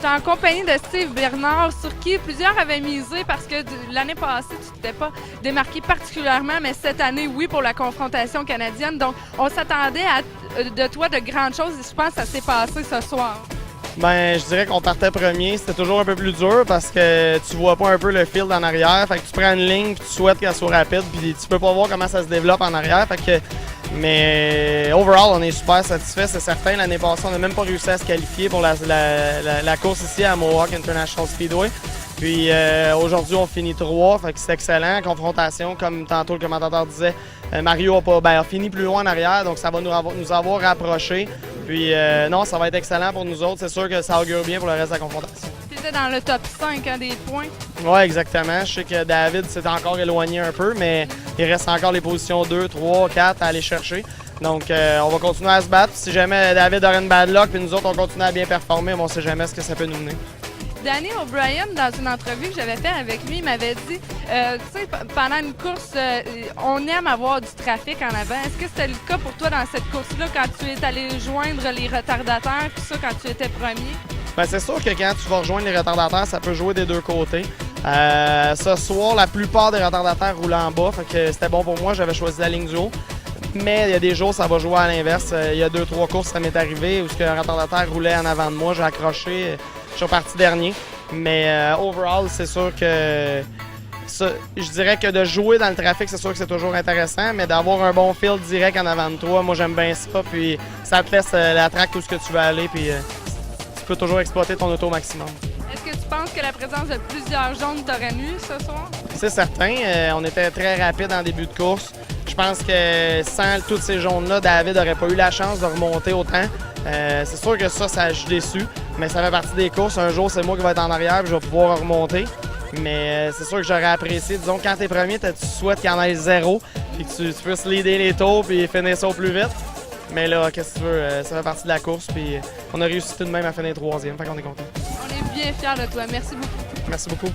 J'étais en compagnie de Steve Bernard, sur qui plusieurs avaient misé parce que l'année passée, tu ne t'étais pas démarqué particulièrement, mais cette année, oui, pour la confrontation canadienne. Donc, on s'attendait de toi de grandes choses et je pense que ça s'est passé ce soir. Ben, je dirais qu'on partait premier. C'était toujours un peu plus dur parce que tu vois pas un peu le field en arrière. Fait que tu prends une ligne puis tu souhaites qu'elle soit rapide puis tu peux pas voir comment ça se développe en arrière. Fait que, mais overall, on est super satisfait, c'est certain. L'année passée, on n'a même pas réussi à se qualifier pour la course ici à Mohawk International Speedway. Puis aujourd'hui, on finit 3, fait que c'est excellent. Confrontation, comme tantôt le commentateur disait, Mario a fini plus loin en arrière, donc ça va nous avoir rapprochés. Puis non, ça va être excellent pour nous autres. C'est sûr que ça augure bien pour le reste de la confrontation. Tu étais dans le top 5 des points. Oui, exactement. Je sais que David s'est encore éloigné un peu, mais il reste encore les positions 2, 3, 4 à aller chercher. Donc, on va continuer à se battre. Si jamais David aurait une bad luck, puis nous autres, on continue à bien performer, on ne sait jamais ce que ça peut nous mener. Danny O'Brien, dans une entrevue que j'avais faite avec lui, il m'avait dit, tu sais, pendant une course, on aime avoir du trafic en avant. Est-ce que c'était le cas pour toi dans cette course-là, quand tu es allé joindre les retardataires, tout ça, quand tu étais premier? Bien, c'est sûr que quand tu vas rejoindre les retardataires, ça peut jouer des deux côtés. Ce soir, la plupart des retardataires roulaient en bas, fait que c'était bon pour moi, j'avais choisi la ligne du haut. Mais il y a des jours, ça va jouer à l'inverse. Il y a 2-3 courses, ça m'est arrivé, où un retardataire roulait en avant de moi, j'ai accroché, je suis reparti dernier. Mais overall, c'est sûr que je dirais que de jouer dans le trafic, c'est sûr que c'est toujours intéressant, mais d'avoir un bon field direct en avant de toi, moi j'aime bien ça, puis ça te laisse la track tout ce que tu veux aller, puis tu peux toujours exploiter ton auto au maximum. Est-ce que tu penses que la présence de plusieurs jaunes t'aurait nu ce soir? C'est certain, on était très rapide en début de course. Je pense que sans tous ces jaunes-là, David n'aurait pas eu la chance de remonter autant. C'est sûr que ça je suis déçu, mais ça fait partie des courses. Un jour, c'est moi qui vais être en arrière et je vais pouvoir remonter. Mais c'est sûr que j'aurais apprécié. Disons, quand tu es premier, tu souhaites qu'il y en ait 0 et que tu puisses leader les tours et finir ça au plus vite. Mais là, qu'est-ce que tu veux, ça fait partie de la course. Puis on a réussi tout de même à finir 3e, fait qu'on est content. On est bien fiers de toi. Merci beaucoup. Merci beaucoup.